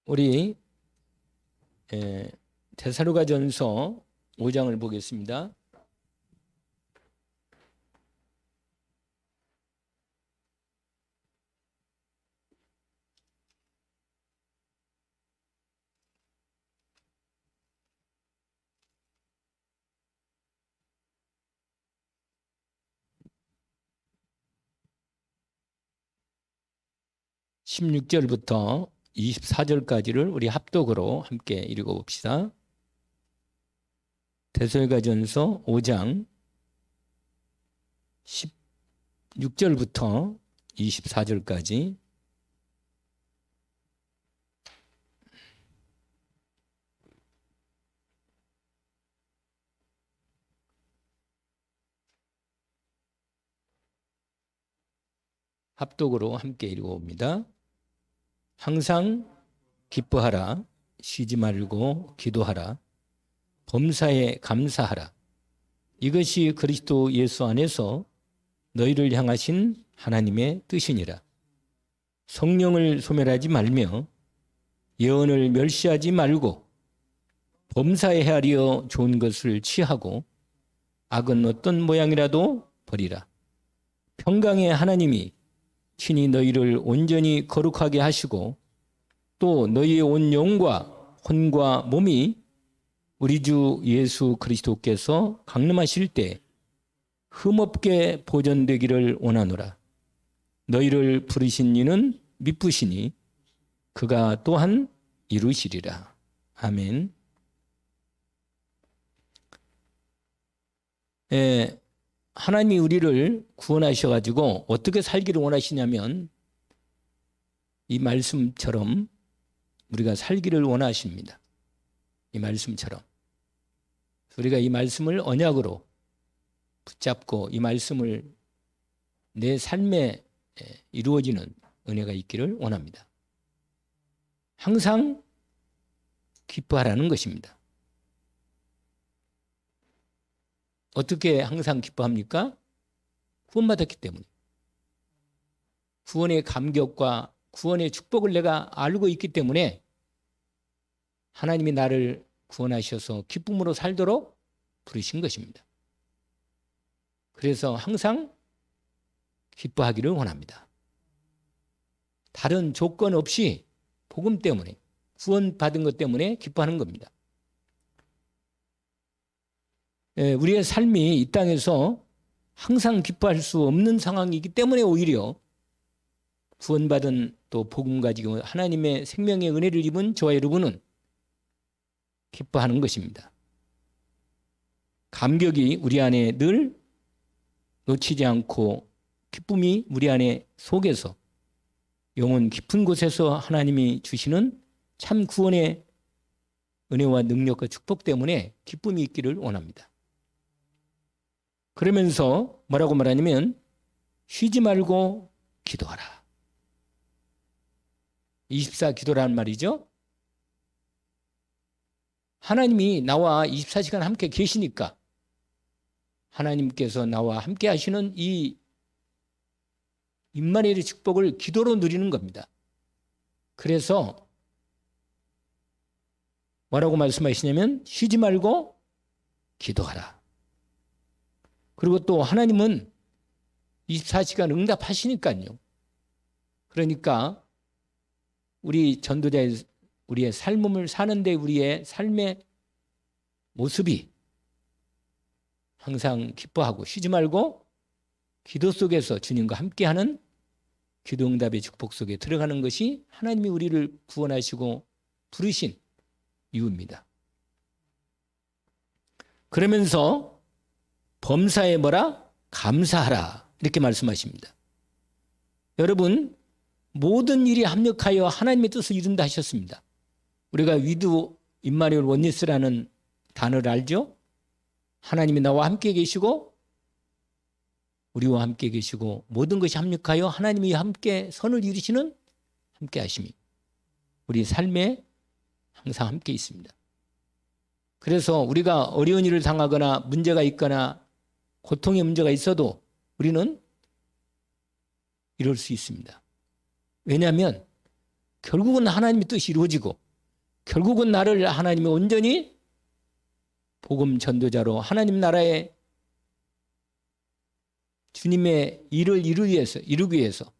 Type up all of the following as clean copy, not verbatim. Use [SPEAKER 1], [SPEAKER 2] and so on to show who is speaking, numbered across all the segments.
[SPEAKER 1] 우리 데살로가전서 5장을 보겠습니다. (16절부터) 24절까지를 우리 합독으로 함께 읽어봅시다. 데살로가전서 5장 16절부터 24절까지 합독으로 함께 읽어봅니다. 항상 기뻐하라. 쉬지 말고 기도하라. 범사에 감사하라. 이것이 그리스도 예수 안에서 너희를 향하신 하나님의 뜻이니라. 성령을 소멸하지 말며 예언을 멸시하지 말고 범사에 헤아려 좋은 것을 취하고 악은 어떤 모양이라도 버리라. 평강의 하나님이 친히 너희를 온전히 거룩하게 하시고 또 너희의 온 영과 혼과 몸이 우리 주 예수 그리스도께서 강림하실 때 흠없게 보존되기를 원하노라. 너희를 부르신 이는 미쁘시니 그가 또한 이루시리라. 아멘. 하나님이 우리를 구원하셔가지고 어떻게 살기를 원하시냐면 이 말씀처럼 우리가 살기를 원하십니다. 이 말씀처럼. 우리가 이 말씀을 언약으로 붙잡고 이 말씀을 내 삶에 이루어지는 은혜가 있기를 원합니다. 항상 기뻐하라는 것입니다. 어떻게 항상 기뻐합니까? 구원받았기 때문에. 구원의 감격과 구원의 축복을 내가 알고 있기 때문에 하나님이 나를 구원하셔서 기쁨으로 살도록 부르신 것입니다. 그래서 항상 기뻐하기를 원합니다. 다른 조건 없이 복음 때문에, 구원받은 것 때문에 기뻐하는 겁니다. 우리의 삶이 이 땅에서 항상 기뻐할 수 없는 상황이기 때문에 오히려 구원받은 또 복음 가지고 하나님의 생명의 은혜를 입은 저와 여러분은 기뻐하는 것입니다. 감격이 우리 안에 늘 놓치지 않고 기쁨이 우리 안에 속에서 영혼 깊은 곳에서 하나님이 주시는 참 구원의 은혜와 능력과 축복 때문에 기쁨이 있기를 원합니다. 그러면서 뭐라고 말하냐면 쉬지 말고 기도하라. 24 기도라는 말이죠. 하나님이 나와 24시간 함께 계시니까 하나님께서 나와 함께 하시는 이 임마누엘의 축복을 기도로 누리는 겁니다. 그래서 뭐라고 말씀하시냐면 쉬지 말고 기도하라. 그리고 또 하나님은 24시간 응답하시니까요. 그러니까 우리 전도자의 우리의 삶을 사는데 우리의 삶의 모습이 항상 기뻐하고 쉬지 말고 기도 속에서 주님과 함께하는 기도 응답의 축복 속에 들어가는 것이 하나님이 우리를 구원하시고 부르신 이유입니다. 그러면서 범사에 뭐라? 감사하라. 이렇게 말씀하십니다. 여러분, 모든 일이 합력하여 하나님의 뜻을 이룬다 하셨습니다. 우리가 위드 임마누엘 원니스라는 단어를 알죠? 하나님이 나와 함께 계시고 우리와 함께 계시고 모든 것이 합력하여 하나님이 함께 선을 이루시는 함께 하심이 우리 삶에 항상 함께 있습니다. 그래서 우리가 어려운 일을 당하거나 문제가 있거나 고통의 문제가 있어도 우리는 이럴 수 있습니다. 왜냐하면 결국은 하나님의 뜻이 이루어지고 결국은 나를 하나님이 온전히 복음 전도자로 하나님 나라의 주님의 일을 이루기 위해서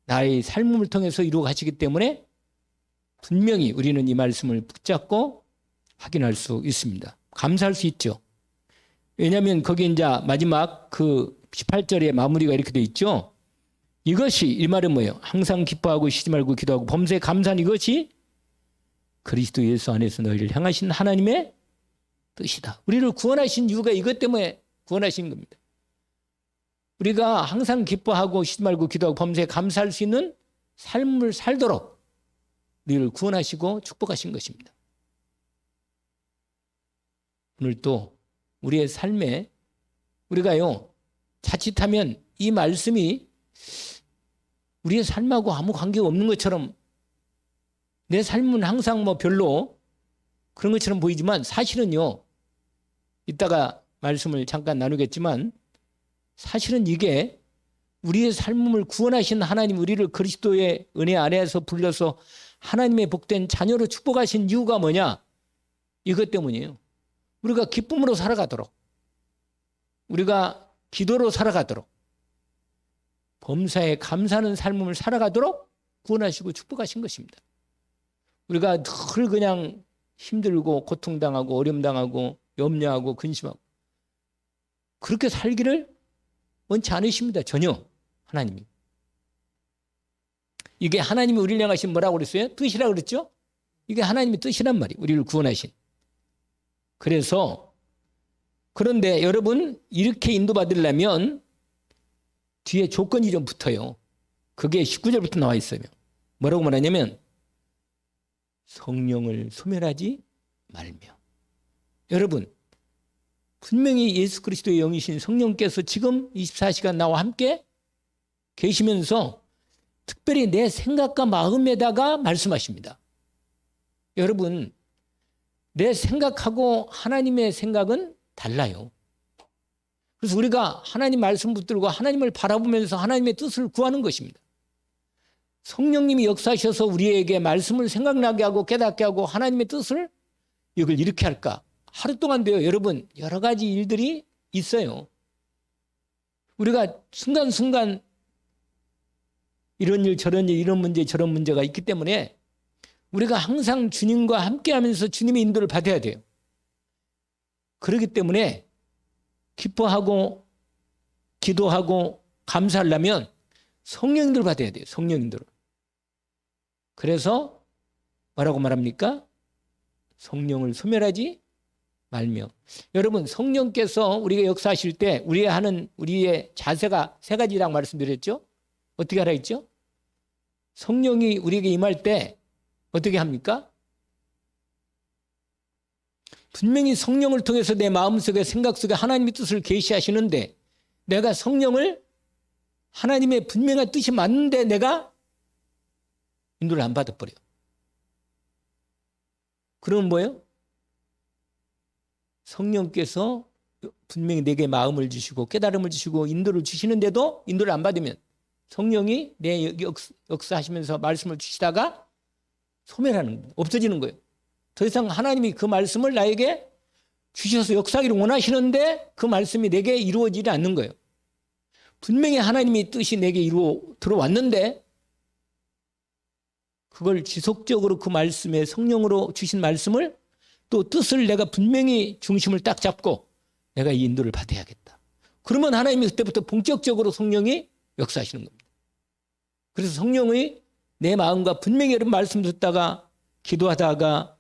[SPEAKER 1] 나의 삶을 통해서 이루어 가시기 때문에 분명히 우리는 이 말씀을 붙잡고 확인할 수 있습니다. 감사할 수 있죠. 왜냐하면 거기 이제 마지막 그 18절의 마무리가 이렇게 돼 있죠. 이것이, 이 말은 뭐예요? 항상 기뻐하고 쉬지 말고 기도하고 범사에 감사한 이것이 그리스도 예수 안에서 너희를 향하신 하나님의 뜻이다. 우리를 구원하신 이유가 이것 때문에 구원하신 겁니다. 우리가 항상 기뻐하고 쉬지 말고 기도하고 범사에 감사할 수 있는 삶을 살도록 우리를 구원하시고 축복하신 것입니다. 오늘 또 우리의 삶에 우리가요, 자칫하면 이 말씀이 우리의 삶하고 아무 관계가 없는 것처럼 내 삶은 항상 뭐 별로 그런 것처럼 보이지만 사실은요, 이따가 말씀을 잠깐 나누겠지만 사실은 이게 우리의 삶을 구원하신 하나님, 우리를 그리스도의 은혜 아래에서 불러서 하나님의 복된 자녀로 축복하신 이유가 뭐냐? 이것 때문이에요. 우리가 기쁨으로 살아가도록, 우리가 기도로 살아가도록, 범사에 감사하는 삶을 살아가도록 구원하시고 축복하신 것입니다. 우리가 늘 그냥 힘들고 고통당하고 어려움당하고 염려하고 근심하고 그렇게 살기를 원치 않으십니다. 전혀 하나님이. 이게 하나님이 우리를 향하신 뭐라고 그랬어요? 뜻이라고 그랬죠? 이게 하나님의 뜻이란 말이에요. 우리를 구원하신. 그래서 그런데 여러분 이렇게 인도받으려면 뒤에 조건이 좀 붙어요. 그게 19절부터 나와 있어요. 뭐라고 말하냐면 성령을 소멸하지 말며. 여러분 분명히 예수 그리스도의 영이신 성령께서 지금 24시간 나와 함께 계시면서 특별히 내 생각과 마음에다가 말씀하십니다. 여러분 내 생각하고 하나님의 생각은 달라요. 그래서 우리가 하나님 말씀 붙들고 하나님을 바라보면서 하나님의 뜻을 구하는 것입니다. 성령님이 역사하셔서 우리에게 말씀을 생각나게 하고 깨닫게 하고 하나님의 뜻을 이걸 이렇게 할까? 하루 동안도요, 여러분 여러 가지 일들이 있어요. 우리가 순간순간 이런 일 저런 일 이런 문제 저런 문제가 있기 때문에 우리가 항상 주님과 함께하면서 주님의 인도를 받아야 돼요. 그렇기 때문에 기뻐하고 기도하고 감사하려면 성령님들 받아야 돼요. 성령님들. 그래서 뭐라고 말합니까? 성령을 소멸하지 말며. 여러분 성령께서 우리가 역사하실 때 우리의 자세가 세 가지라고 말씀드렸죠. 어떻게 하라 했죠? 성령이 우리에게 임할 때 어떻게 합니까? 분명히 성령을 통해서 내 마음속에 생각 속에 하나님의 뜻을 계시하시는데 내가 성령을 하나님의 분명한 뜻이 맞는데 내가 인도를 안 받아버려요. 그러면 뭐예요? 성령께서 분명히 내게 마음을 주시고 깨달음을 주시고 인도를 주시는데도 인도를 안 받으면 성령이 내 역사하시면서 말씀을 주시다가 소멸하는 거예요. 없어지는 거예요. 더 이상 하나님이 그 말씀을 나에게 주셔서 역사하기를 원하시는데 그 말씀이 내게 이루어지지 않는 거예요. 분명히 하나님의 뜻이 내게 들어왔는데 그걸 지속적으로 그 말씀에 성령으로 주신 말씀을 또 뜻을 내가 분명히 중심을 딱 잡고 내가 이 인도를 받아야겠다. 그러면 하나님이 그때부터 본격적으로 성령이 역사하시는 겁니다. 그래서 성령이 내 마음과 분명히 여러분 말씀 듣다가 기도하다가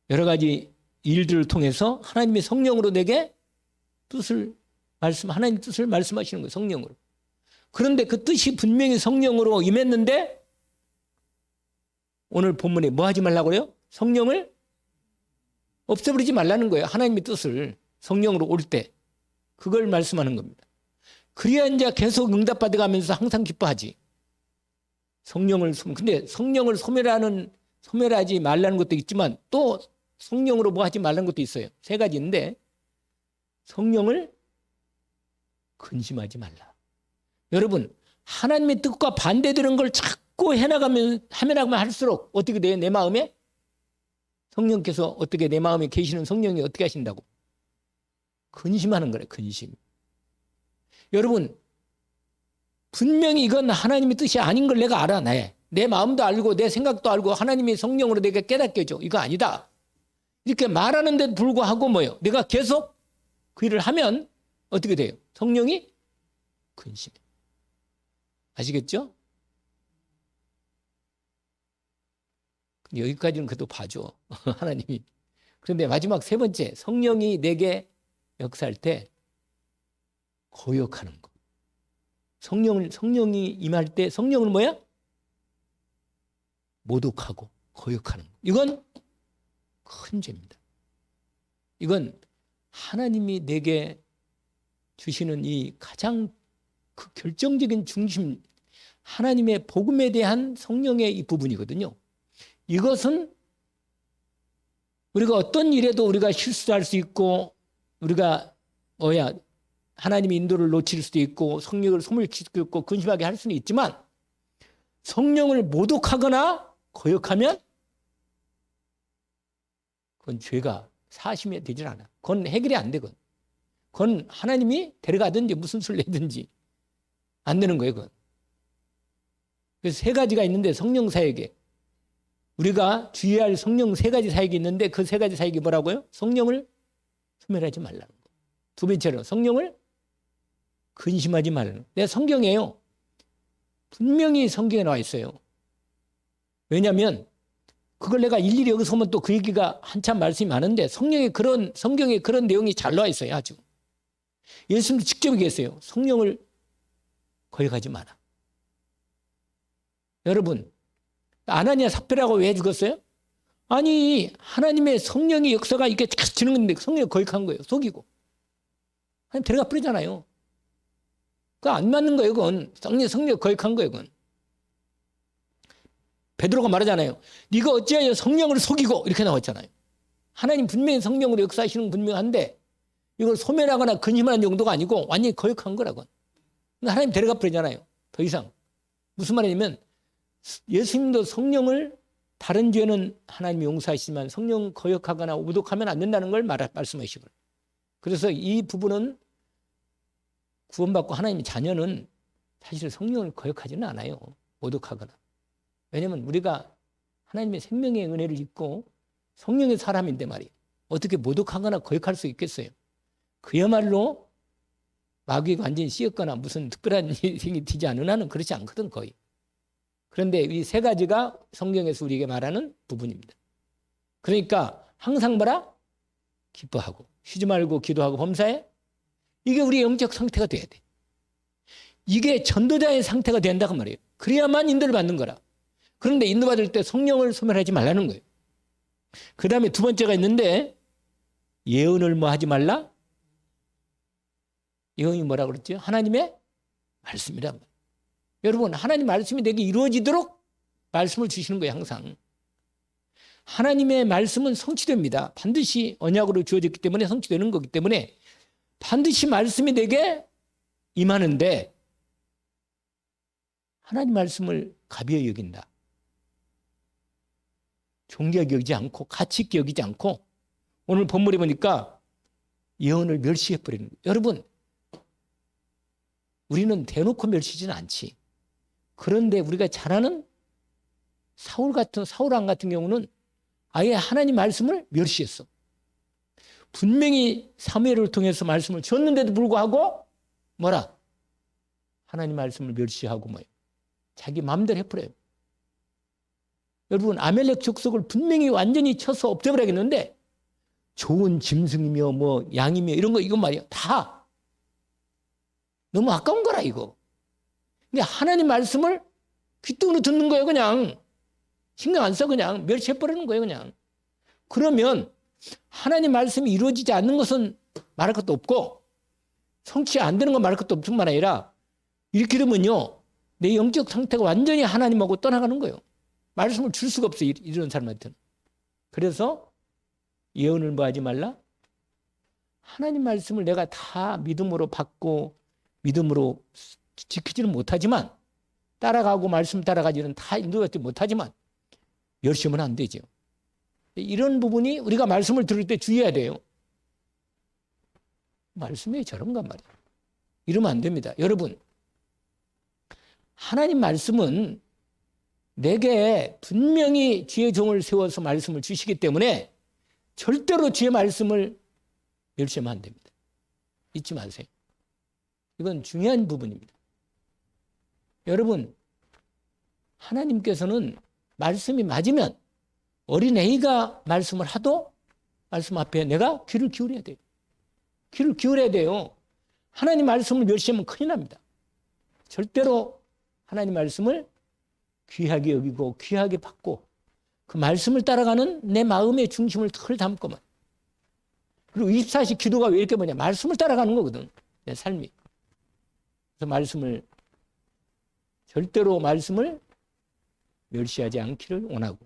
[SPEAKER 1] 여러 가지 일들을 통해서 하나님의 성령으로 내게 하나님 뜻을 말씀하시는 거예요. 성령으로. 그런데 그 뜻이 분명히 성령으로 임했는데 오늘 본문에 뭐 하지 말라고 그래요? 성령을 없애버리지 말라는 거예요. 하나님의 뜻을 성령으로 올 때. 그걸 말씀하는 겁니다. 그래야 이제 계속 응답받아가면서 항상 기뻐하지. 근데 성령을 소멸하지 말라는 것도 있지만 또 성령으로 뭐 하지 말라는 것도 있어요. 세 가지인데 성령을 근심하지 말라. 여러분 하나님의 뜻과 반대되는 걸 자꾸 자꾸 하면 할수록 어떻게 돼요? 내 마음에? 성령께서 어떻게 내 마음에 계시는 성령이 어떻게 하신다고? 근심하는 거래, 근심. 여러분, 분명히 이건 하나님의 뜻이 아닌 걸 내가 알아. 내 마음도 알고 내 생각도 알고 하나님의 성령으로 내가 깨닫게 해줘. 이거 아니다. 이렇게 말하는데도 불구하고 뭐예요? 내가 계속 그 일을 하면 어떻게 돼요? 성령이 근심해. 아시겠죠? 여기까지는 그래도 봐줘. 하나님이. 그런데 마지막 세 번째, 성령이 내게 역사할 때 거역하는 거. 성령이 임할 때 성령은 뭐야? 모독하고 거역하는 거. 이건 큰 죄입니다. 이건 하나님이 내게 주시는 이 가장 그 결정적인 중심, 하나님의 복음에 대한 성령의 이 부분이거든요. 이것은 우리가 어떤 일에도 우리가 실수할 수 있고, 우리가 하나님의 인도를 놓칠 수도 있고, 성령을 소멸시킬 수도 있고, 근심하게 할 수는 있지만, 성령을 모독하거나 거역하면 그건 죄가 사심이 되질 않아. 그건 해결이 안 되거든. 그건 하나님이 데려가든지 무슨 수를 내든지 안 되는 거예요, 그건. 그래서 세 가지가 있는데, 성령 사역에 우리가 주의할 성령 세 가지 사역이 있는데, 그 세 가지 사역이 뭐라고요? 성령을 소멸하지 말라는 거. 두 번째로 성령을 근심하지 말라는 거. 내 성경이에요. 분명히 성경에 나와 있어요. 왜냐하면 그걸 내가 일일이 여기서 보면 또 그 얘기가 한참 말씀이 많은데, 성경에 그런 내용이 잘 나와 있어요. 아주. 예수님도 직접 얘기했어요. 성령을 거역하지 마라. 여러분, 아나니아 삽비라고 왜 죽었어요? 아니, 하나님의 성령의 역사가 이렇게 쫙 지는 건데 성령을 거역한 거예요. 속이고. 하나님 데려가 버리잖아요. 그거 안 맞는 거예요. 그건 성령 거역한 거예요. 그건. 베드로가 말하잖아요. 네가 어찌하여 성령을 속이고, 이렇게 나왔잖아요. 하나님 분명히 성령으로 역사하시는 건 분명한데 이걸 소멸하거나 근심하는 정도가 아니고 완전히 거역한 거라고. 하나님 데려가 버리잖아요. 더 이상. 무슨 말이냐면 예수님도 성령을, 다른 죄는 하나님이 용서하시지만 성령 거역하거나 오독하면 안 된다는 걸 말씀하시고. 그래서 이 부분은 구원받고 하나님의 자녀는 사실 성령을 거역하지는 않아요. 오독하거나. 왜냐하면 우리가 하나님의 생명의 은혜를 입고 성령의 사람인데 말이에요. 어떻게 모독하거나 거역할 수 있겠어요? 그야말로 마귀가 완전히 씌었거나 무슨 특별한 일이 되지 않은 한은 그렇지 않거든, 거의. 그런데 이 세 가지가 성경에서 우리에게 말하는 부분입니다. 그러니까 항상 뭐라? 기뻐하고, 쉬지 말고 기도하고 범사에. 이게 우리의 영적 상태가 돼야 돼. 이게 전도자의 상태가 된다고 말이에요. 그래야만 인도를 받는 거라. 그런데 인도받을 때 성령을 소멸하지 말라는 거예요. 그 다음에 두 번째가 있는데, 예언을 뭐 하지 말라? 예언이 뭐라고 그랬죠? 하나님의 말씀이란 말이에요. 여러분, 하나님 말씀이 내게 이루어지도록 말씀을 주시는 거예요, 항상. 하나님의 말씀은 성취됩니다. 반드시 언약으로 주어졌기 때문에 성취되는 거기 때문에 반드시 말씀이 내게 임하는데, 하나님 말씀을 가벼이 여긴다. 존귀하게 여기지 않고 가치 있게 여기지 않고, 오늘 본문에 보니까 예언을 멸시해버리는 거예요. 여러분, 우리는 대놓고 멸시지는 않지. 그런데 우리가 잘 아는 사울왕 같은 경우는 아예 하나님 말씀을 멸시했어. 분명히 사무엘을 통해서 말씀을 줬는데도 불구하고 뭐라? 하나님 말씀을 멸시하고 뭐예요? 자기 마음대로 해버려요. 여러분, 아멜렉 족속을 분명히 완전히 쳐서 없애버려야겠는데, 좋은 짐승이며 뭐 양이며 이런 거, 이거 말이야, 다 너무 아까운 거라 이거. 근데 하나님 말씀을 귀뚱으로 듣는 거예요. 그냥 신경 안 써. 그냥 멸시해버리는 거예요. 그냥. 그러면 하나님 말씀이 이루어지지 않는 것은 말할 것도 없고, 성취 안 되는 건 말할 것도 없을 뿐만 아니라, 이렇게 되면요, 내 영적 상태가 완전히 하나님하고 떠나가는 거예요. 말씀을 줄 수가 없어요, 이런 사람한테는. 그래서 예언을 뭐 하지 말라? 하나님 말씀을 내가 다 믿음으로 받고 믿음으로 지키지는 못하지만 따라가고 말씀 따라가지는 다 인도받지 못하지만 멸시하면 안 되죠. 이런 부분이 우리가 말씀을 들을 때 주의해야 돼요. 말씀이 저런가 말이에요. 이러면 안 됩니다. 여러분, 하나님 말씀은 내게 분명히 주의 종을 세워서 말씀을 주시기 때문에 절대로 주의 말씀을 멸시하면 안 됩니다. 잊지 마세요. 이건 중요한 부분입니다. 여러분, 하나님께서는 말씀이 맞으면 어린애가 말씀을 하도 말씀 앞에 내가 귀를 기울여야 돼요. 귀를 기울여야 돼요. 하나님 말씀을 멸시하면 큰일 납니다. 절대로 하나님 말씀을 귀하게 여기고 귀하게 받고 그 말씀을 따라가는 내 마음의 중심을 털 담고만. 그리고 24시 기도가 왜 이렇게 뭐냐? 말씀을 따라가는 거거든. 내 삶이. 그래서 절대로 말씀을 멸시하지 않기를 원하고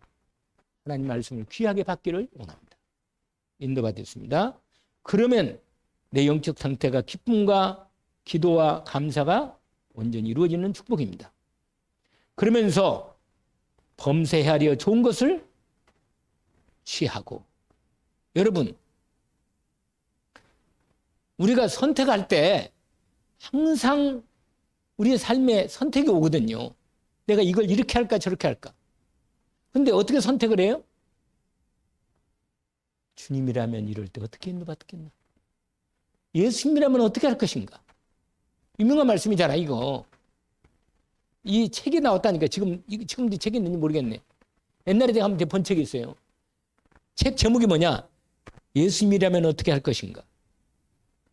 [SPEAKER 1] 하나님 말씀을 귀하게 받기를 원합니다. 인도받았습니다. 그러면 내 영적 상태가 기쁨과 기도와 감사가 온전히 이루어지는 축복입니다. 그러면서 범죄하려 좋은 것을 취하고, 여러분, 우리가 선택할 때 항상 우리의 삶에 선택이 오거든요. 내가 이걸 이렇게 할까 저렇게 할까. 근데 어떻게 선택을 해요? 주님이라면 이럴 때 어떻게 인도받겠나? 예수님이라면 어떻게 할 것인가? 유명한 말씀이잖아, 이거. 이 책이 나왔다니까. 지금도 책이 있는지 모르겠네. 옛날에 제가 한번 본 책이 있어요. 책 제목이 뭐냐? 예수님이라면 어떻게 할 것인가?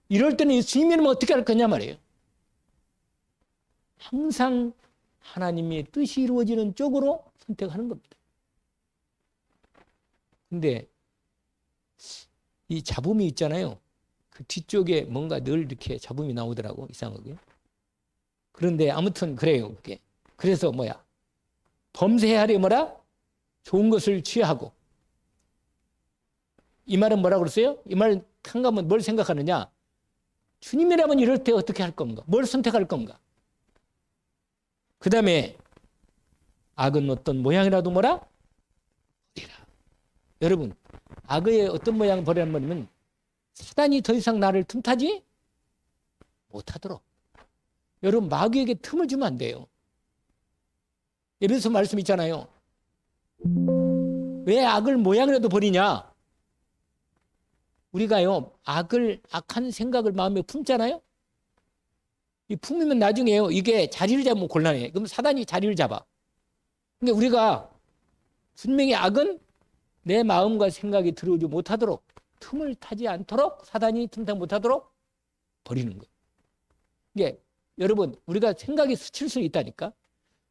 [SPEAKER 1] 이럴 때는 예수님이라면 어떻게 할 거냐 말이에요. 항상 하나님의 뜻이 이루어지는 쪽으로 선택하는 겁니다. 근데 이 잡음이 있잖아요. 그 뒤쪽에 뭔가 늘 이렇게 잡음이 나오더라고, 이상하게. 그런데 아무튼 그래요, 그게. 그래서 범죄하려 뭐라? 좋은 것을 취하고. 이 말은 뭐라고 그랬어요? 이 말 한가면 뭘 생각하느냐? 주님이라면 이럴 때 어떻게 할 건가? 뭘 선택할 건가? 그 다음에 악은 어떤 모양이라도 뭐라? 버리라. 여러분, 악의 어떤 모양 버리란 말이면 사단이 더 이상 나를 틈타지 못하도록. 여러분, 마귀에게 틈을 주면 안 돼요. 에베소 말씀 있잖아요. 왜 악을 모양이라도 버리냐? 우리가요, 악한 생각을 마음에 품잖아요? 이 품으면 나중에요, 이게 자리를 잡으면 곤란해. 그럼 사단이 자리를 잡아. 근데 우리가 분명히 악은 내 마음과 생각이 들어오지 못하도록, 틈을 타지 않도록, 사단이 틈타지 못하도록 버리는 거예요. 이게 여러분, 우리가 생각이 스칠 수 있다니까?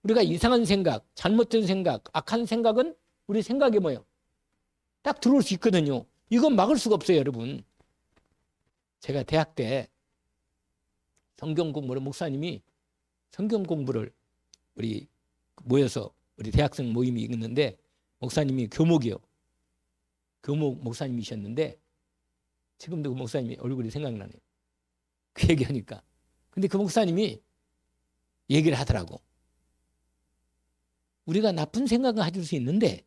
[SPEAKER 1] 우리가 이상한 생각, 잘못된 생각, 악한 생각은 우리 생각이 뭐예요? 딱 들어올 수 있거든요. 이건 막을 수가 없어요, 여러분. 제가 대학 때 성경 공부를, 목사님이 성경 공부를 우리 모여서 우리 대학생 모임이 있는데, 목사님이 교목 목사님이셨는데, 지금도 그 목사님이 얼굴이 생각나네요. 그 얘기하니까. 근데 그 목사님이 얘기를 하더라고. 우리가 나쁜 생각을 가질 수 있는데,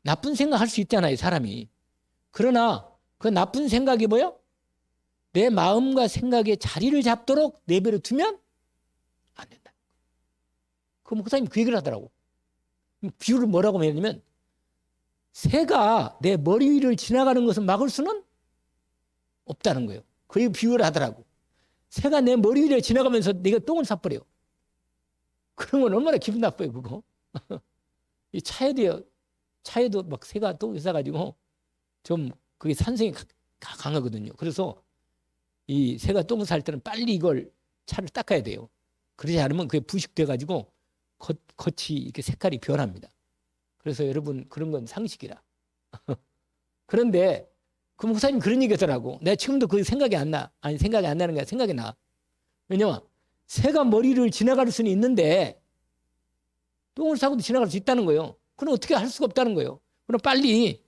[SPEAKER 1] 나쁜 생각 할 수 있잖아요, 사람이. 그러나 그 나쁜 생각이 뭐예요? 내 마음과 생각에 자리를 잡도록 내버려 두면 안 된다. 그 목사님이 그 얘기를 하더라고. 비유를 뭐라고 했냐면, 새가 내 머리 위를 지나가는 것을 막을 수는 없다는 거예요. 그 비유를 하더라고. 새가 내 머리 위를 지나가면서 내가 똥을 싸버려. 그러면 얼마나 기분 나빠요, 그거. 이 차에도 막 새가 똥 있어가지고 좀 그게 산성이 강하거든요. 그래서 이 새가 똥을 쌀 때는 빨리 이걸 차를 닦아야 돼요. 그러지 않으면 그게 부식돼가지고 겉이 이렇게 색깔이 변합니다. 그래서 여러분, 그런 건 상식이라. 그런데 그 목사님 그런 얘기 하더라고. 내가 지금도 그 생각이 안 나. 아니, 생각이 안 나는 게 생각이 나. 왜냐면 새가 머리를 지나갈 수는 있는데 똥을 싸고도 지나갈 수 있다는 거예요. 그럼 어떻게 할 수가 없다는 거예요. 그럼 빨리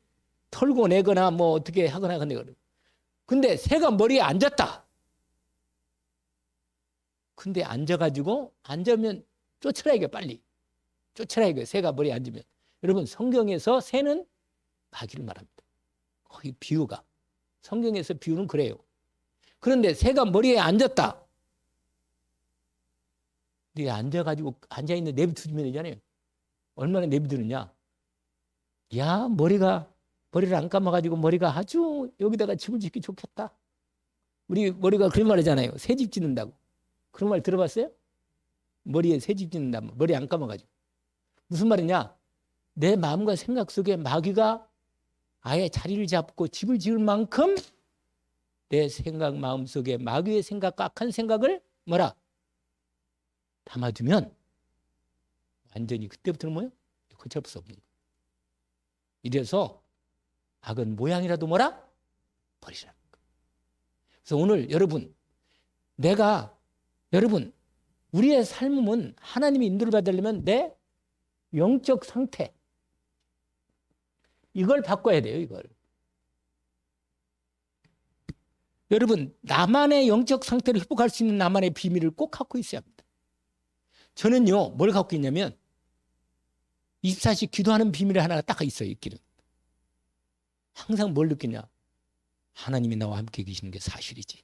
[SPEAKER 1] 털고 내거나 뭐 어떻게 하거나. 근데 새가 머리에 앉았다. 근데 앉으면 쫓으라 이게 빨리. 쫓으라 이거 새가 머리에 앉으면. 여러분 성경에서 새는 마귀를 말합니다. 거의 비유가. 성경에서 비유는 그래요. 그런데 새가 머리에 앉았다. 네 앉아가지고 앉아있는 내비두면 되잖아요. 얼마나 내비두느냐. 야 머리를 안 감아가지고 머리가 아주 여기다가 집을 짓기 좋겠다. 우리 머리가 그런 말 하잖아요. 새집 짓는다고. 그런 말 들어봤어요? 머리에 새집 짓는다. 머리 안 감아가지고. 무슨 말이냐. 내 마음과 생각 속에 마귀가 아예 자리를 잡고 집을 지을 만큼 내 생각 마음 속에 마귀의 생각과 악한 생각을 뭐라? 담아두면 완전히 그때부터는 뭐예요? 걷잡을 수 없는 거예요. 이래서 악은 모양이라도 뭐라? 버리라는 거예요. 그래서 오늘 여러분 우리의 삶은 하나님의 인도를 받으려면 내 영적 상태 이걸 바꿔야 돼요. 이걸. 여러분 나만의 영적 상태를 회복할 수 있는 나만의 비밀을 꼭 갖고 있어야 합니다. 저는요 뭘 갖고 있냐면 24시 기도하는 비밀이 하나가 딱 있어요. 있기는. 항상 뭘 느끼냐. 하나님이 나와 함께 계시는 게 사실이지.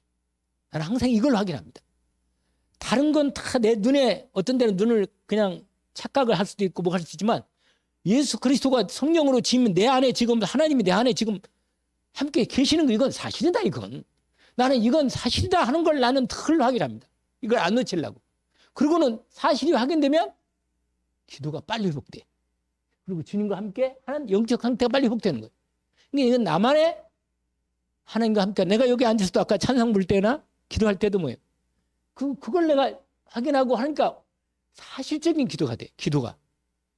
[SPEAKER 1] 나는 항상 이걸 확인합니다. 다른 건 다 내 눈에 어떤 데는 눈을 그냥 착각을 할 수도 있고 뭐 할 수도 있지만 예수 그리스도가 성령으로 지으면 내 안에 지금 하나님이 내 안에 지금 함께 계시는 거 이건 사실이다 이건. 나는 이건 사실이다 하는 걸 나는 늘 확인합니다. 이걸 안 놓치려고. 그리고는 사실이 확인되면 기도가 빨리 회복돼. 그리고 주님과 함께 하는 영적 상태가 빨리 회복되는 거예요. 그러니까 이건 나만의 하나님과 함께 내가 여기 앉아서도 아까 찬양 부를 때나 기도할 때도 뭐예요. 그걸 내가 확인하고 하니까 사실적인 기도가 돼. 기도가.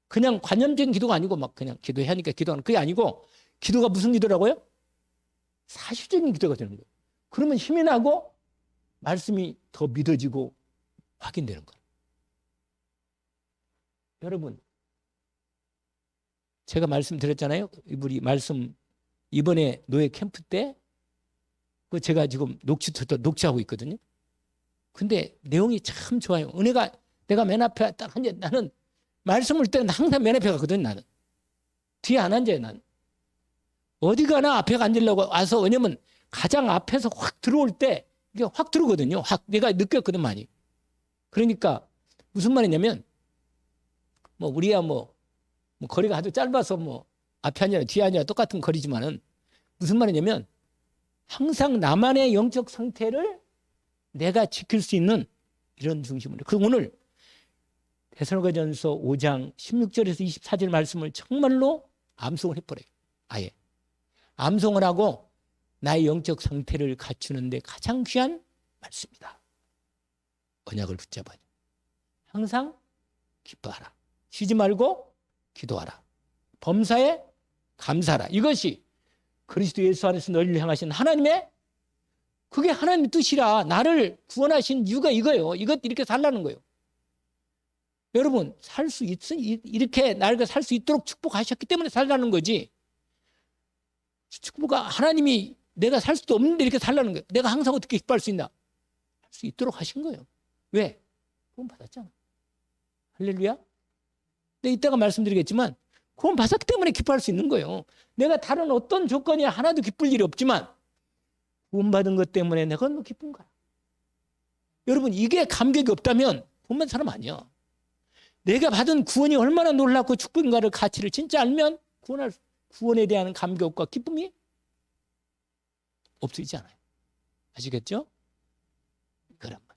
[SPEAKER 1] 그냥 관념적인 기도가 아니고 막 그냥 기도해야 하니까 기도하는 그게 아니고 기도가 무슨 기도라고요? 사실적인 기도가 되는 거예요. 그러면 힘이 나고 말씀이 더 믿어지고 확인되는 거예요. 여러분 제가 말씀드렸잖아요. 우리 말씀 이번에 노예 캠프 때 그 제가 지금 녹취하고 있거든요. 근데 내용이 참 좋아요. 은혜가 내가 맨 앞에 딱 앉아 나는 말씀을 때는 항상 맨 앞에 가거든 나는. 뒤에 안 앉아요 나는. 어디 가나 앞에 앉으려고 와서 왜냐면 가장 앞에서 확 들어올 때 이게 확 들어오거든요. 확 내가 느꼈거든 많이. 그러니까 무슨 말이냐면 뭐 우리야 뭐 거리가 아주 짧아서 뭐 앞에 아니라 뒤에 아니라 똑같은 거리지만은 무슨 말이냐면 항상 나만의 영적 상태를 내가 지킬 수 있는 이런 중심으로. 그럼 오늘 데살로니가전서 5장 16절에서 24절 말씀을 정말로 암송을 해버려요. 아예. 암송을 하고 나의 영적 상태를 갖추는 데 가장 귀한 말씀이다. 언약을 붙잡아요. 항상 기뻐하라. 쉬지 말고 기도하라. 범사에 감사하라. 이것이 그리스도 예수 안에서 너희를 향하신 하나님의 그게 하나님의 뜻이라. 나를 구원하신 이유가 이거예요. 이렇게 살라는 거예요. 여러분 이렇게 나를 살 수 있도록 축복하셨기 때문에 살라는 거지. 축복가 하나님이 내가 살 수도 없는데 이렇게 살라는 거예요. 내가 항상 어떻게 기뻐할 수 있나? 할 수 있도록 하신 거예요. 왜? 구원 받았잖아. 할렐루야. 근데 이따가 말씀드리겠지만 구원 받았기 때문에 기뻐할 수 있는 거예요. 내가 다른 어떤 조건이 하나도 기쁠 일이 없지만 구원 받은 것 때문에 내가 너무 기쁜 거야. 여러분 이게 감격이 없다면 구원 받은 사람 아니야. 내가 받은 구원이 얼마나 놀랍고 축복인가를 가치를 진짜 알면 구원에 대한 감격과 기쁨이 없어지지 않아요. 아시겠죠? 그런 말.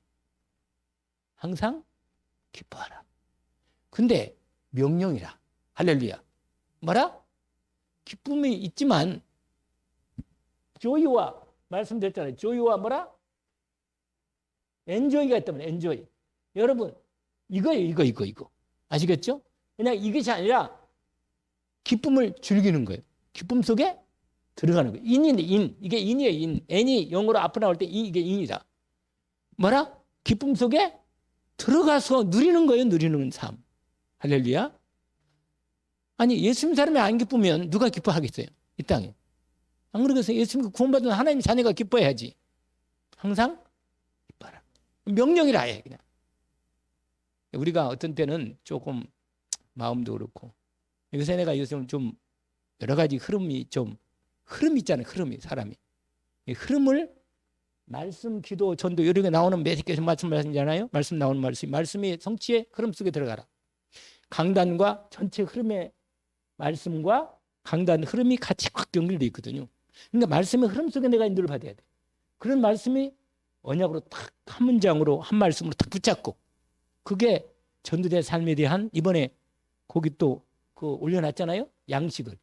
[SPEAKER 1] 항상 기뻐하라. 근데 명령이라. 할렐루야. 뭐라? 기쁨이 있지만 조이와 말씀드렸잖아요. 조이와 뭐라? 엔조이가 있다면 엔조이. 여러분 이거예요. 이거. 아시겠죠? 그냥 이것이 아니라 기쁨을 즐기는 거예요. 기쁨 속에 들어가는 거예요. 인인데 인. 이게 인이에요. 인. n이 영어로 앞으로 나올 때 이게 인이다. 뭐라? 기쁨 속에 들어가서 누리는 거예요. 누리는 삶. 할렐루야. 아니 예수님 사람이 안 기쁘면 누가 기뻐하겠어요? 이 땅에. 안 그러겠어요? 예수님 구원받은 하나님 자녀가 기뻐해야지. 항상 기뻐하라. 명령이라 해 그냥. 우리가 어떤 때는 조금 마음도 그렇고 요새 내가 요즘 좀 여러 가지 흐름 있잖아요. 흐름이 사람이 이 흐름을 말씀, 기도, 전도 이런 게 나오는 몇 개씩 말씀하시잖아요. 말씀 나오는 말씀이 성취의 흐름 속에 들어가라. 강단과 전체 흐름의 말씀과 강단 흐름이 같이 확 연결되어 있거든요. 그러니까 말씀의 흐름 속에 내가 인도를 받아야 돼. 그런 말씀이 언약으로 딱 한 문장으로 한 말씀으로 딱 붙잡고 그게 전도자의 삶에 대한 이번에 거기 또 그 올려놨잖아요. 양식을.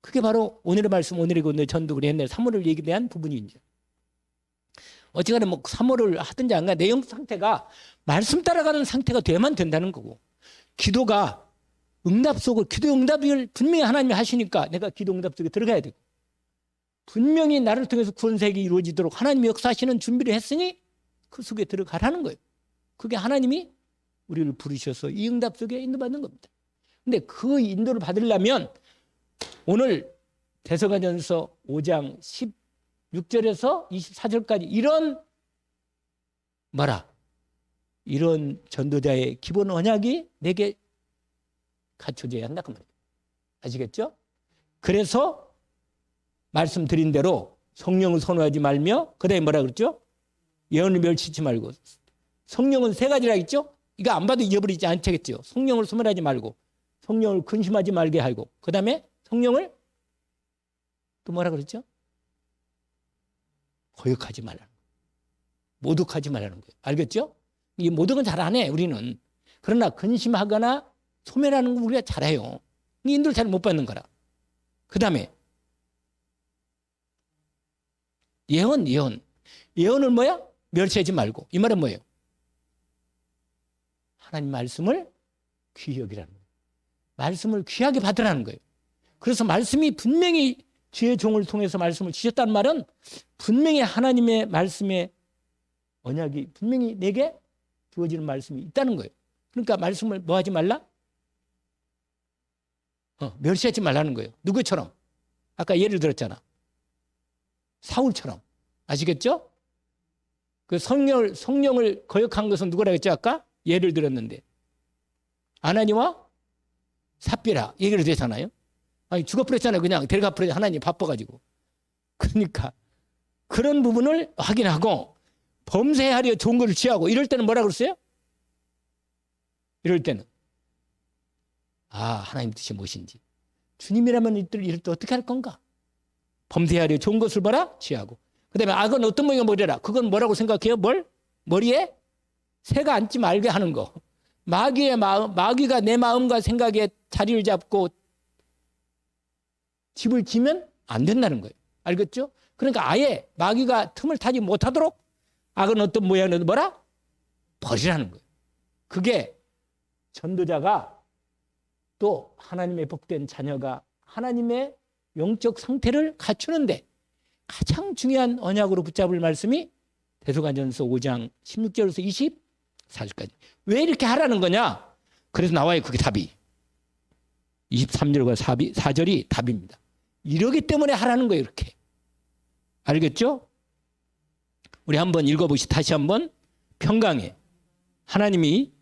[SPEAKER 1] 그게 바로 오늘의 말씀, 오늘의 오늘 전도 우리 옛날 3월을 얘기에 대한 부분이죠. 어찌간에 뭐 3월을 하든지 안 가 내용 상태가 말씀 따라가는 상태가 돼야만 된다는 거고 기도가 응답 속을 기도 응답을 분명히 하나님이 하시니까 내가 기도 응답 속에 들어가야 되고 분명히 나를 통해서 구원사역이 이루어지도록 하나님이 역사하시는 준비를 했으니 그 속에 들어가라는 거예요. 그게 하나님이 우리를 부르셔서 이 응답 속에 인도받는 겁니다. 근데 그 인도를 받으려면 오늘 데살로니가전서 5장 16절에서 24절까지 이런 전도자의 기본 언약이 내게 갖춰져야 한다 그 말이에요. 아시겠죠? 그래서 말씀드린 대로 성령을 선호하지 말며 그다음에 뭐라 그랬죠? 예언을 멸치지 말고 성령은 세 가지라 했죠? 이거 안 봐도 잊어버리지 않겠죠? 성령을 소멸하지 말고 성령을 근심하지 말게 하고 그다음에 성령을 또 뭐라 그랬죠? 거역하지 말라는 거예요. 모독하지 말라는 거예요. 알겠죠? 이 모독은 잘 안 해 우리는. 그러나 근심하거나 소멸하는 거 우리가 잘해요. 인도를 잘 못 받는 거라. 그 다음에 예언을 뭐야? 멸시하지 말고. 이 말은 뭐예요? 하나님 말씀을 귀히 여기라는 거예요. 말씀을 귀하게 받으라는 거예요. 그래서 말씀이 분명히 주의 종을 통해서 말씀을 주셨다는 말은 분명히 하나님의 말씀의 언약이 분명히 내게 주어지는 말씀이 있다는 거예요. 그러니까 말씀을 뭐 하지 말라? 멸시하지 말라는 거예요. 누구처럼? 아까 예를 들었잖아. 사울처럼. 아시겠죠? 그 성령을 거역한 것은 누구라고 했죠? 아까 예를 들었는데. 아나니와 삽비라 얘기를 되잖아요. 아니 죽어버렸잖아요. 그냥 데려가 버렸잖아요. 하나님 바빠가지고. 그러니까 그런 부분을 확인하고 범죄하려 좋은 것을 취하고 이럴 때는 뭐라 그랬어요? 이럴 때는 하나님 뜻이 무엇인지 주님이라면 이럴 때 어떻게 할 건가? 범죄하려 좋은 것을 뭐라? 취하고 그 다음에 악은 어떤 모양을 버려라. 그건 뭐라고 생각해요? 머리에 새가 앉지 말게 하는 거. 마귀가 내 마음과 생각에 자리를 잡고 집을 지면 안 된다는 거예요. 알겠죠? 그러니까 아예 마귀가 틈을 타지 못하도록 악은 어떤 모양으로 뭐라? 버리라는 거예요. 그게 전도자가 또 하나님의 복된 자녀가 하나님의 영적 상태를 갖추는데 가장 중요한 언약으로 붙잡을 말씀이 데살로니가전서 5장 16절에서 24절까지. 왜 이렇게 하라는 거냐? 그래서 나와요. 그게 답이. 23절과 4절이 답입니다. 이러기 때문에 하라는 거예요. 이렇게. 알겠죠? 우리 한번 다시 한번 평강해. 하나님이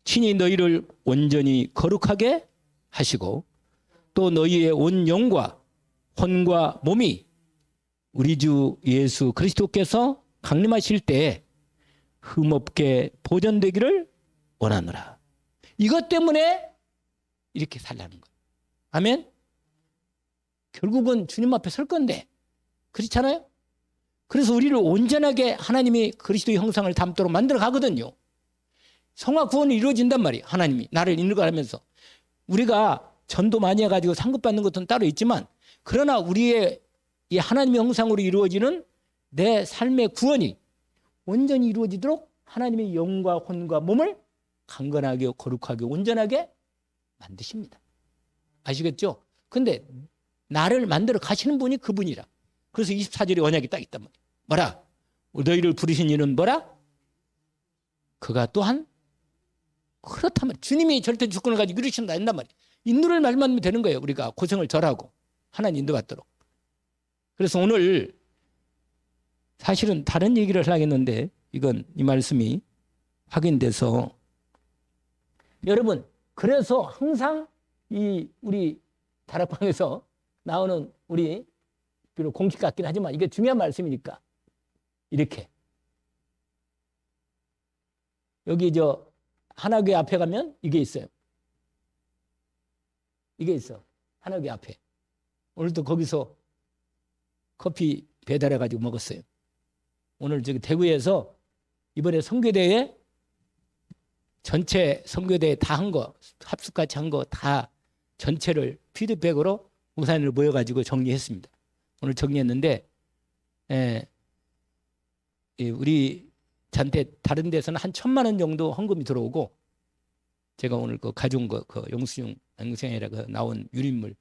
[SPEAKER 1] 친히 너희를 온전히 거룩하게 하시고 또 너희의 온 영과 혼과 몸이 우리 주 예수 그리스도께서 강림하실 때에 흠없게 보존되기를 원하노라. 이것 때문에 이렇게 살라는 거예요. 아멘? 결국은 주님 앞에 설 건데 그렇잖아요? 그래서 우리를 온전하게 하나님이 그리스도의 형상을 담도록 만들어 가거든요. 성화 구원이 이루어진단 말이에요. 하나님이 나를 인도하면서. 우리가 전도 많이 해가지고 상급받는 것은 따로 있지만 그러나 우리의 이 하나님의 형상으로 이루어지는 내 삶의 구원이 온전히 이루어지도록 하나님의 영과 혼과 몸을 강건하게 거룩하게 온전하게 만드십니다. 아시겠죠? 근데 나를 만들어 가시는 분이 그분이라. 그래서 24절에 언약이 딱 있단 말이에요. 뭐라? 너희를 부르신 이는 뭐라? 그가 또한 그렇다면 주님이 절대 주권을 가지고 이루신다 한단 말이에요. 인도를 말만 하면 되는 거예요. 우리가 고생을 절하고 하나님 인도받도록. 그래서 오늘 사실은 다른 얘기를 하려고 했는데 이건 이 말씀이 확인돼서 여러분 그래서 항상 이 우리 다락방에서 나오는 우리 비록 공식 같긴 하지만 이게 중요한 말씀이니까 이렇게 여기 저 하나교회 앞에 가면 이게 있어요. 이게 있어. 하나교회 앞에. 오늘도 거기서 커피 배달해가지고 먹었어요. 오늘 저기 대구에서 이번에 선교대회 전체 선교대회 다 한 거, 합숙같이 한 거 다 전체를 피드백으로 목사님들 모여가지고 정리했습니다. 오늘 정리했는데, 우리 잔때 다른 데서는 한 1,000만 원 정도 헌금이 들어오고, 제가 오늘 그 가져온 거, 그 영수형이라 그 나온 유린물,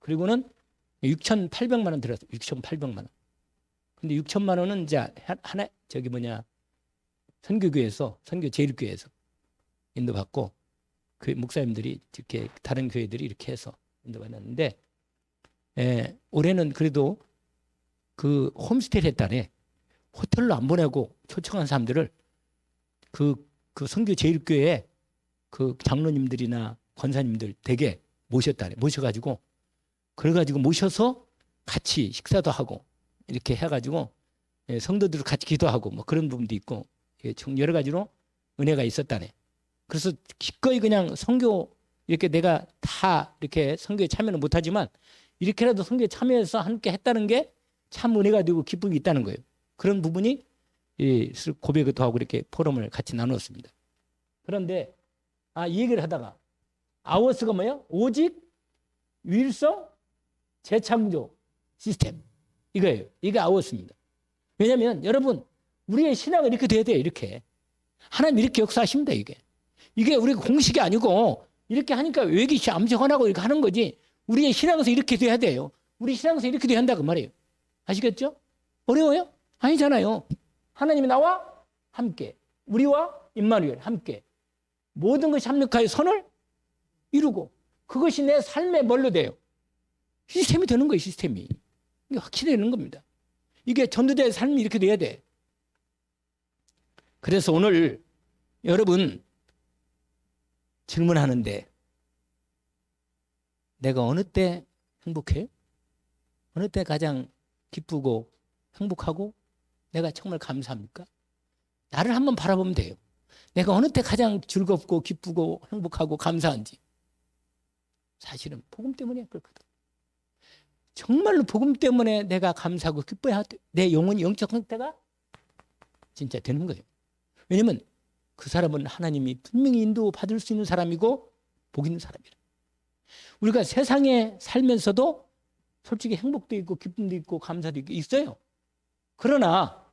[SPEAKER 1] 그리고는 6,800만 원 들었어요. 6,800만 원. 근데 6천만 원은 이제 하나 저기 선교교회에서 선교제일교회에서 인도받고 그 목사님들이 이렇게 다른 교회들이 이렇게 해서 인도받았는데 올해는 그래도 그 홈스테이를 했다네. 호텔로 안 보내고 초청한 사람들을 그 선교제일교회 그 장로님들이나 권사님들 되게 모셨다네. 모셔가지고 그래가지고 모셔서 같이 식사도 하고 이렇게 해가지고 성도들 같이 기도하고 뭐 그런 부분도 있고 여러 가지로 은혜가 있었다네. 그래서 기꺼이 그냥 선교 이렇게 내가 다 이렇게 선교에 참여는 못하지만 이렇게라도 선교에 참여해서 함께 했다는 게 참 은혜가 되고 기쁨이 있다는 거예요. 그런 부분이 고백도 하고 이렇게 포럼을 같이 나눴습니다. 그런데 이 얘기를 하다가 아워스가 뭐예요? 오직 유일성 재창조 시스템 이거예요. 이게 아워스입니다. 왜냐하면 여러분 우리의 신앙은 이렇게 돼야 돼요. 이렇게 하나님 이렇게 역사하십니다. 이게 우리가 공식이 아니고 이렇게 하니까 외기시 암시헌하고 이렇게 하는 거지. 우리의 신앙에서 이렇게 돼야 돼요. 우리 신앙에서 이렇게 돼야 한다 그 말이에요. 아시겠죠? 어려워요? 아니잖아요. 하나님이 나와 함께 우리와 임마누엘 함께 모든 것이 합력하여 선을 이루고 그것이 내 삶에 뭘로 돼요? 시스템이 되는 거예요. 시스템이. 이게 확실히 되는 겁니다. 이게 전도자의 삶이 이렇게 돼야 돼. 그래서 오늘 여러분 질문하는데 내가 어느 때 행복해요? 어느 때 가장 기쁘고 행복하고 내가 정말 감사합니까? 나를 한번 바라보면 돼요. 내가 어느 때 가장 즐겁고 기쁘고 행복하고 감사한지. 사실은 복음 때문에 그렇거든. 정말로 복음 때문에 내가 감사하고 기뻐야 내 영혼이 영적 상태가 진짜 되는 거예요. 왜냐면 그 사람은 하나님이 분명히 인도받을 수 있는 사람이고 복 있는 사람이라. 우리가 세상에 살면서도 솔직히 행복도 있고 기쁨도 있고 감사도 있고 있어요. 그러나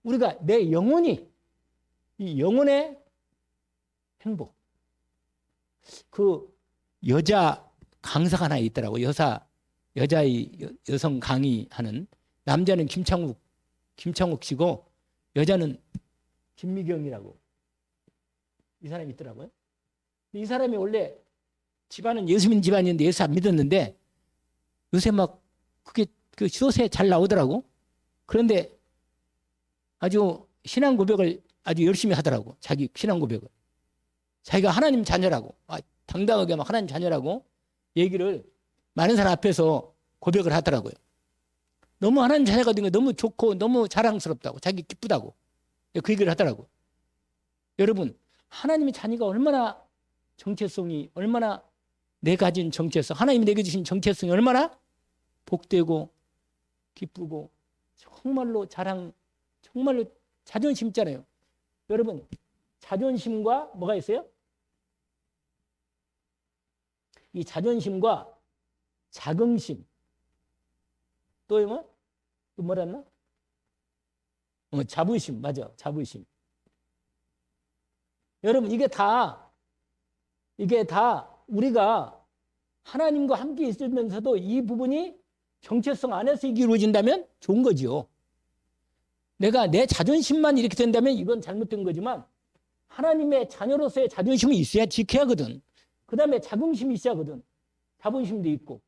[SPEAKER 1] 우리가 내 영혼이 이 영혼의 행복. 그 여자 강사가 하나 있더라고. 여성 강의하는 남자는 김창욱 씨고 여자는 김미경이라고 이 사람이 있더라고요. 이 사람이 원래 집안은 예수민 집안인데 예수 안 믿었는데 요새 막 그게 그 쇼세 잘 나오더라고. 그런데 아주 신앙 고백을 아주 열심히 하더라고. 자기 신앙 고백을. 자기가 하나님 자녀라고 당당하게 막 하나님 자녀라고 얘기를 많은 사람 앞에서 고백을 하더라고요. 너무 하나님 자녀가 된 게 너무 좋고 너무 자랑스럽다고 자기 기쁘다고 그 얘기를 하더라고. 여러분 하나님의 자녀가 얼마나 정체성이 얼마나 내 가진 정체성 하나님이 내게 주신 정체성이 얼마나 복되고 기쁘고 정말로 정말로 자존심 있잖아요. 여러분 자존심과 뭐가 있어요? 이 자존심과 자긍심 또 또 뭐랬나? 자부심 맞아. 자부심. 여러분 이게 다 우리가 하나님과 함께 있으면서도 이 부분이 정체성 안에서 이게 이루어진다면 좋은 거지요. 내가 내 자존심만 이렇게 된다면 이건 잘못된 거지만 하나님의 자녀로서의 자존심이 있어야 지켜야 하거든. 그 다음에 자긍심이 있어야 하거든. 자본심도 있고.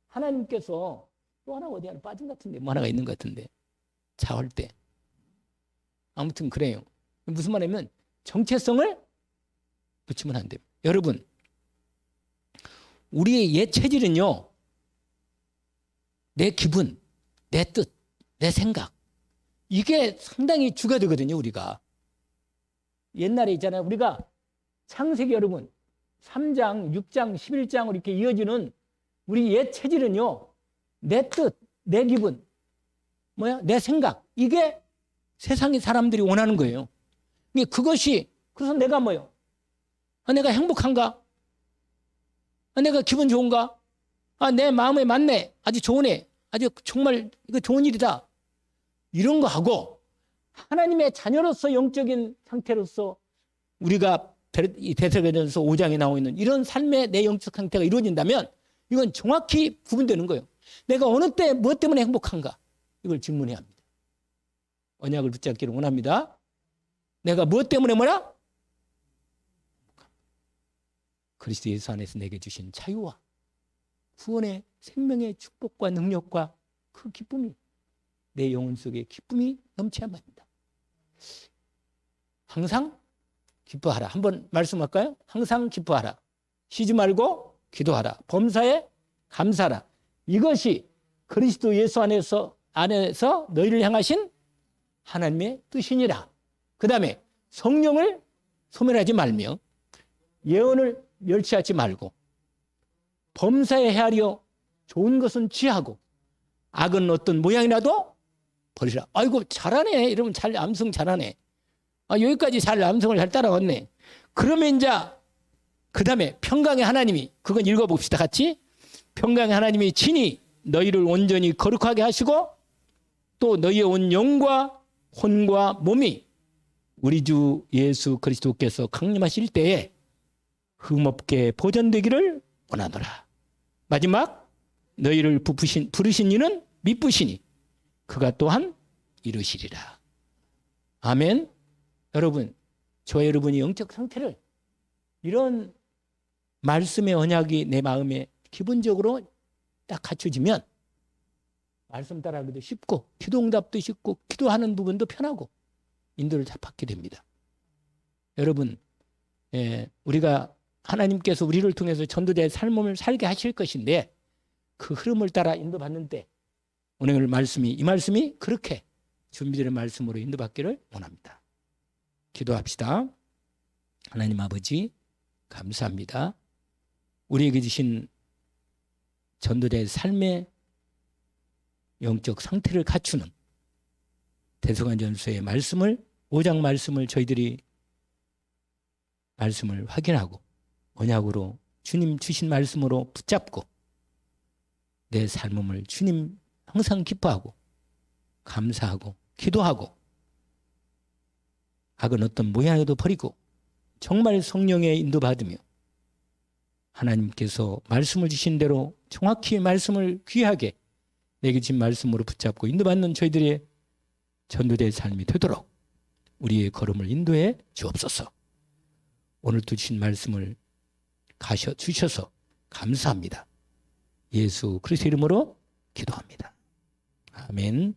[SPEAKER 1] 하나님께서 또 하나 어디 하나 빠진 것 같은데 뭐 하나가 있는 것 같은데 자할 때 아무튼 그래요. 무슨 말이냐면 정체성을 붙이면 안 돼요. 여러분, 우리의 옛 체질은요, 내 기분, 내 뜻, 내 생각, 이게 상당히 주가 되거든요. 우리가 옛날에 있잖아요. 우리가 창세기 여러분 3장, 6장, 11장으로 이렇게 이어지는 우리 옛 체질은요, 내 뜻, 내 기분, 내 생각, 이게 세상의 사람들이 원하는 거예요. 그래서 내가 내가 행복한가? 내가 기분 좋은가? 내 마음에 맞네. 아주 좋으네. 아주 정말 이거 좋은 일이다. 이런 거 하고 하나님의 자녀로서 영적인 상태로서 우리가 데살로니가전서 5장에 나오고 있는 이런 삶의 내 영적 상태가 이루어진다면 이건 정확히 구분되는 거예요. 내가 어느 때 무엇 때문에 행복한가? 이걸 질문해야 합니다. 언약을 붙잡기를 원합니다. 내가 무엇 때문에 그리스도 예수 안에서 내게 주신 자유와 구원의 생명의 축복과 능력과 그 기쁨이 내 영혼 속에 기쁨이 넘쳐야만 합니다. 항상 기뻐하라. 한번 말씀할까요? 항상 기뻐하라. 쉬지 말고 기도하라. 범사에 감사하라. 이것이 그리스도 예수 안에서 너희를 향하신 하나님의 뜻이니라. 그 다음에 성령을 소멸하지 말며 예언을 멸치하지 말고 범사에 헤아려 좋은 것은 취하고 악은 어떤 모양이라도 버리라. 아이고 잘하네. 이러면 잘 암송 잘하네. 여기까지 잘 암송을 잘 따라왔네. 그러면 이제 그 다음에 평강의 하나님이, 그건 읽어봅시다 같이. 평강의 하나님이 친히 너희를 온전히 거룩하게 하시고 또 너희의 온 영과 혼과 몸이 우리 주 예수 그리스도께서 강림하실 때에 흠없게 보존되기를 원하노라. 마지막 너희를 부르신 이는 미쁘시니 그가 또한 이루시리라. 아멘. 여러분, 저와 여러분이 영적 상태를 이런 말씀의 언약이 내 마음에 기본적으로 딱 갖춰지면 말씀 따라하기도 쉽고 기도 응답도 쉽고 기도하는 부분도 편하고 인도를 잘 받게 됩니다. 여러분, 우리가 하나님께서 우리를 통해서 전도자의 삶을 살게 하실 것인데 그 흐름을 따라 인도받는데 오늘 이 말씀이 그렇게 준비된 말씀으로 인도받기를 원합니다. 기도합시다. 하나님 아버지 감사합니다. 우리에게 주신 전도자의 삶의 영적 상태를 갖추는 데살로니가전서의 말씀을 5장 말씀을 저희들이 말씀을 확인하고 언약으로 주님 주신 말씀으로 붙잡고 내 삶을 주님 항상 기뻐하고 감사하고 기도하고 악은 어떤 모양에도 버리고 정말 성령의 인도받으며 하나님께서 말씀을 주신 대로 정확히 말씀을 귀하게 내게 주신 말씀으로 붙잡고 인도받는 저희들의 전도자의 삶이 되도록 우리의 걸음을 인도해 주옵소서. 오늘도 주신 말씀을 주셔서 감사합니다. 예수 그리스도 이름으로 기도합니다. 아멘.